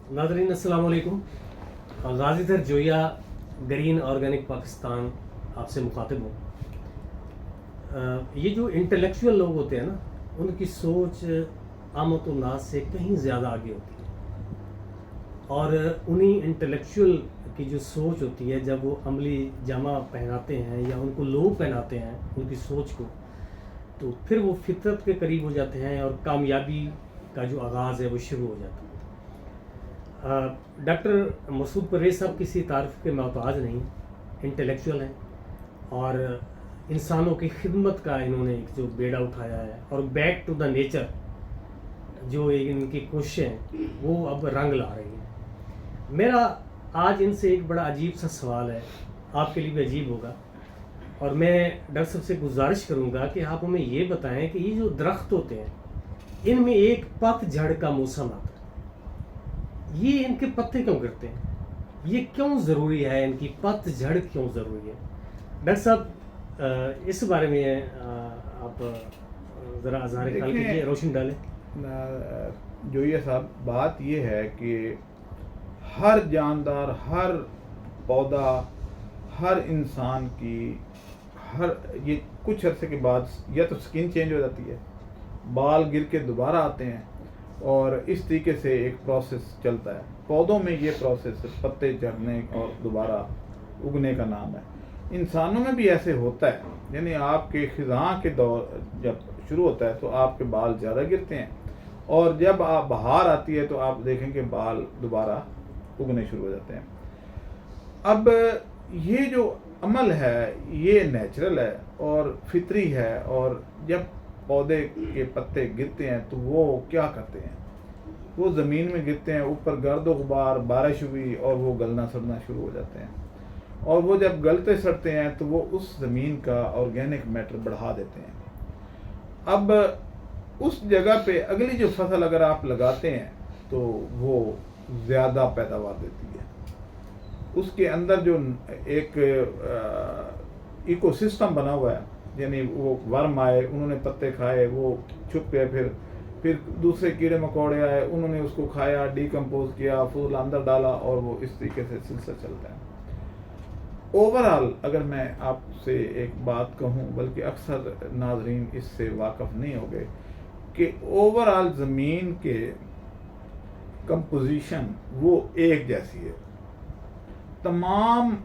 नाज़रीन अस्सलाम वालेकुम। गाज़ीधर जोया ग्रीन ऑर्गेनिक पाकिस्तान आपसे मुखातिब हूँ। ये जो इंटेलेक्चुअल लोग होते हैं ना, उनकी सोच आमत व नास से कहीं ज़्यादा आगे होती है, और उन्हीं इंटेलेक्चुअल की जो सोच होती है, जब वो अमली जामा पहनाते हैं या उनको लोग पहनाते हैं उनकी सोच को, तो फिर वो फितरत के करीब हो जाते हैं और कामयाबी का जो आगाज़ है वो शुरू हो जाता है। डॉक्टर मसूद परवेज़ साहब किसी तारीफ़ के मोहताज नहीं, इंटेलेक्चुअल हैं और इंसानों की खिदमत का इन्होंने एक जो बेड़ा उठाया है, और बैक टू द नेचर जो इनकी कोशिशें हैं वो अब रंग ला रही हैं। मेरा आज इनसे एक बड़ा अजीब सा सवाल है, आपके लिए भी अजीब होगा, और मैं डॉक्टर साहब से गुजारिश करूंगा कि आप हमें ये बताएं कि ये जो दरख्त होते हैं इनमें एक पतझड़ का मौसम आता है, ये इनके पत्ते क्यों गिरते हैं, ये क्यों ज़रूरी है, इनकी पतझड़ क्यों ज़रूरी है? डॉक्टर साहब इस बारे में आप ज़रा अज़हार ख्याल कीजिए, रोशनी डालें। जोया साहब, बात ये है कि हर जानदार, हर पौधा, हर इंसान की ये कुछ अरसे के बाद या तो स्किन चेंज हो जाती है, बाल गिर के दोबारा आते हैं, और इस तरीके से एक प्रोसेस चलता है। पौधों में ये प्रोसेस पत्ते झड़ने और दोबारा उगने का नाम है। इंसानों में भी ऐसे होता है, यानी आपके खिज़ां के दौर जब शुरू होता है तो आपके बाल ज़्यादा गिरते हैं, और जब आप बहार आती है तो आप देखेंगे बाल दोबारा उगने शुरू हो जाते हैं। अब ये जो अमल है ये नेचुरल है और फितरी है, और जब पौधे के पत्ते गिरते हैं तो वो क्या करते हैं, वो ज़मीन में गिरते हैं, ऊपर गर्द व गुबार, बारिश हुई और वो गलना सड़ना शुरू हो जाते हैं, और वो जब गलते सड़ते हैं तो वो उस ज़मीन का ऑर्गेनिक मैटर बढ़ा देते हैं। अब उस जगह पे अगली जो फसल अगर आप लगाते हैं तो वो ज़्यादा पैदावार देती है। उसके अंदर जो एक इकोसिस्टम बना हुआ है, यानी वो वर्म आए, उन्होंने पत्ते खाए, वो छुप गए, फिर दूसरे कीड़े मकोड़े आए, उन्होंने उसको खाया, डिकम्पोज किया, फूल अंदर डाला, और वो इस तरीके से सिलसिला चलता है। ओवरऑल अगर मैं आपसे एक बात कहूँ, बल्कि अक्सर नाजरीन इससे वाकफ़ नहीं हो गए, कि ओवरऑल ज़मीन के कंपोजिशन वो एक जैसी है तमाम,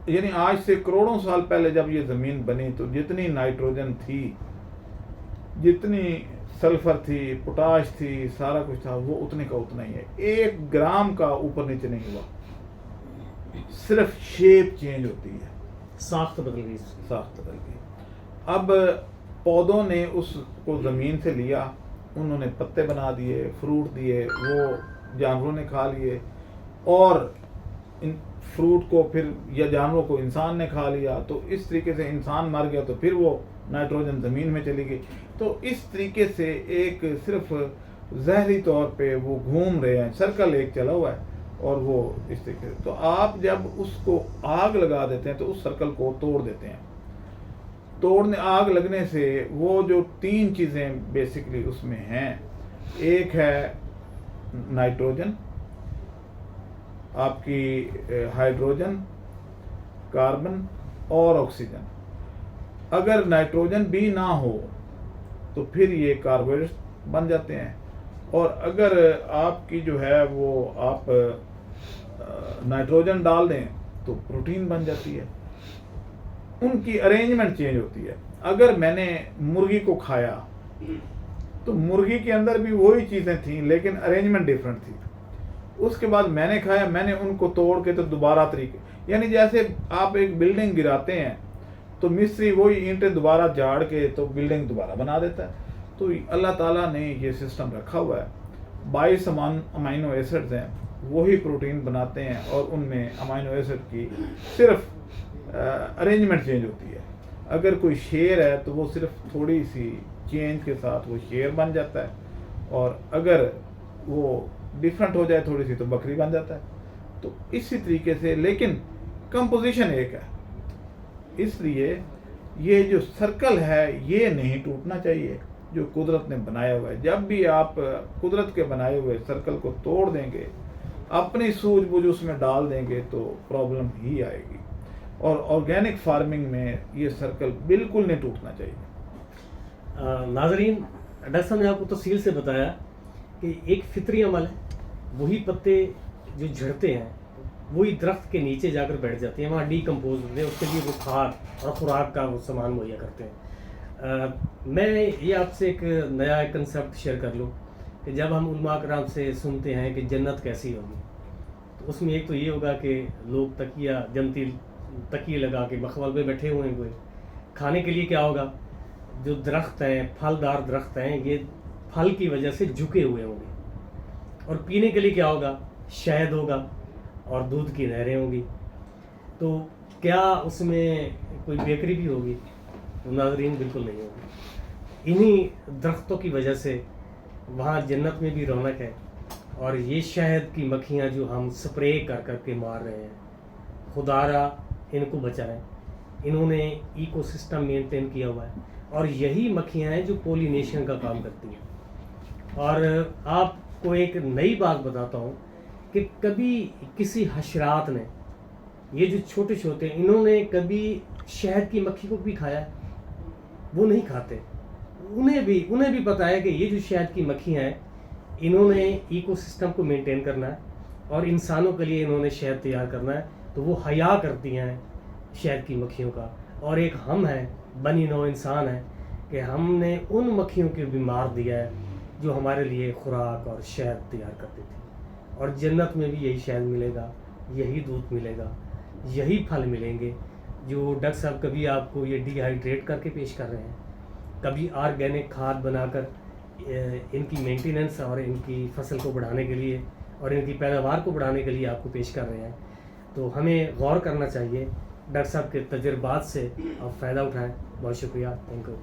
यानी आज से करोड़ों साल पहले जब ये ज़मीन बनी तो जितनी नाइट्रोजन थी, जितनी सल्फ़र थी, पोटाश थी, सारा कुछ था, वो उतने का उतना ही है। 1 ग्राम का ऊपर नीचे नहीं हुआ, सिर्फ शेप चेंज होती है, साख्त बदल गई। साख्त बदल गई। अब पौधों ने उसको ज़मीन से लिया, उन्होंने पत्ते बना दिए, फ्रूट दिए, वो जानवरों ने खा लिए, और इन फ्रूट को फिर या जानवरों को इंसान ने खा लिया, तो इस तरीके से इंसान मर गया, तो फिर वो नाइट्रोजन ज़मीन में चली गई। तो इस तरीके से एक सिर्फ ज़हरी तौर पे वो घूम रहे हैं, सर्कल एक चला हुआ है, और वो इस तरीके से। तो आप जब उसको आग लगा देते हैं तो उस सर्कल को तोड़ देते हैं। आग लगने से वो जो 3 चीज़ें बेसिकली उसमें हैं, एक है नाइट्रोजन, आपकी हाइड्रोजन, कार्बन और ऑक्सीजन। अगर नाइट्रोजन भी ना हो तो फिर ये कार्बोहाइड्रेट बन जाते हैं, और अगर आपकी जो है वो आप नाइट्रोजन डाल दें तो प्रोटीन बन जाती है। उनकी अरेंजमेंट चेंज होती है। अगर मैंने मुर्गी को खाया तो मुर्गी के अंदर भी वही चीज़ें थीं, लेकिन अरेंजमेंट डिफरेंट थी। उसके बाद मैंने खाया, मैंने उनको तोड़ के तो दोबारा तरीके, यानी जैसे आप एक बिल्डिंग गिराते हैं तो मिस्त्री वही ईंटें दोबारा झाड़ के तो बिल्डिंग दोबारा बना देता है। तो अल्लाह ताला ने ये सिस्टम रखा हुआ है। 22 अमाइनो एसिड्स हैं, वही प्रोटीन बनाते हैं, और उनमें अमाइनो एसिड की सिर्फ अरेंजमेंट चेंज होती है। अगर कोई शेर है तो वो सिर्फ थोड़ी सी चेंज के साथ वो शेर बन जाता है, और अगर वो डिफरेंट हो जाए थोड़ी सी तो बकरी बन जाता है। तो इसी तरीके से, लेकिन कंपोजिशन एक है। इसलिए ये जो सर्कल है ये नहीं टूटना चाहिए जो कुदरत ने बनाया हुआ है। जब भी आप कुदरत के बनाए हुए सर्कल को तोड़ देंगे اپنی سوجھ بوجھ اس میں ڈال دیں گے تو پرابلم ہی آئے گی. اور آرگینک فارمنگ میں یہ سرکل بالکل نہیں ٹوٹنا چاہیے. ناظرین، ڈاکٹر صاحب نے آپ کو تفصیل سے بتایا کہ ایک فطری عمل ہے، وہی پتے جو جھڑتے ہیں وہی درخت کے نیچے جا کر بیٹھ جاتے ہیں، وہاں ڈی کمپوز ہوتے ہیں، اس کے لیے وہ کھاد اور خوراک کا وہ سامان مہیا کرتے ہیں. میں یہ آپ سے ایک نیا کنسیپٹ شیئر کر لوں کہ جب ہم علماء کرام سے سنتے ہیں کہ جنت کیسی ہوگی، تو اس میں ایک تو یہ ہوگا کہ لوگ جنتی تکیے لگا کے مخول پہ بیٹھے ہوئے ہیں. کوئی کھانے کے لیے کیا ہوگا، جو درخت ہیں پھلدار درخت ہیں یہ پھل کی وجہ سے جھکے ہوئے ہوں گے. اور پینے کے لیے کیا ہوگا، شہد ہوگا اور دودھ کی نہریں ہوں گی. تو کیا اس میں کوئی بیکری بھی ہوگی؟ تو ناظرین بالکل نہیں ہوگی. انہی درختوں کی وجہ سے وہاں جنت میں بھی رونق ہے. اور یہ شہد کی مکھیاں جو ہم سپرے کر کر کے مار رہے ہیں، خدا را ان کو بچائیں. انہوں نے ایکو سسٹم مینٹین کیا ہوا ہے، اور یہی مکھیاں ہیں جو پولینیشن کا کام کرتی ہیں. اور آپ کو ایک نئی بات بتاتا ہوں کہ کبھی کسی حشرات نے، یہ جو چھوٹے چھوٹے، انہوں نے کبھی شہد کی مکھی کو بھی کھایا ہے؟ وہ نہیں کھاتے. انہیں بھی پتہ ہے کہ یہ جو شہد کی مکھیاں ہیں انہوں نے ایکو سسٹم کو مینٹین کرنا ہے اور انسانوں کے لیے انہوں نے شہد تیار کرنا ہے. تو وہ حیا کرتی ہیں شہد کی مکھیوں کا. اور ایک ہم ہیں، بنی نوع انسان ہیں، کہ ہم نے ان مکھیوں کو بھی مار دیا ہے جو ہمارے لیے خوراک اور شہد تیار کرتی تھی. اور جنت میں بھی یہی شہد ملے گا، یہی دودھ ملے گا، یہی پھل ملیں گے جو ڈاکٹر صاحب کبھی آپ کو یہ ڈی ہائیڈریٹ کر کے پیش کر رہے ہیں، کبھی آرگینک کھاد بنا کر ان کی مینٹیننس اور ان کی فصل کو بڑھانے کے لیے اور ان کی پیداوار کو بڑھانے کے لیے آپ کو پیش کر رہے ہیں. تو ہمیں غور کرنا چاہیے. ڈاکٹر صاحب کے تجربات سے آپ فائدہ اٹھائیں. بہت شکریہ. Thank you.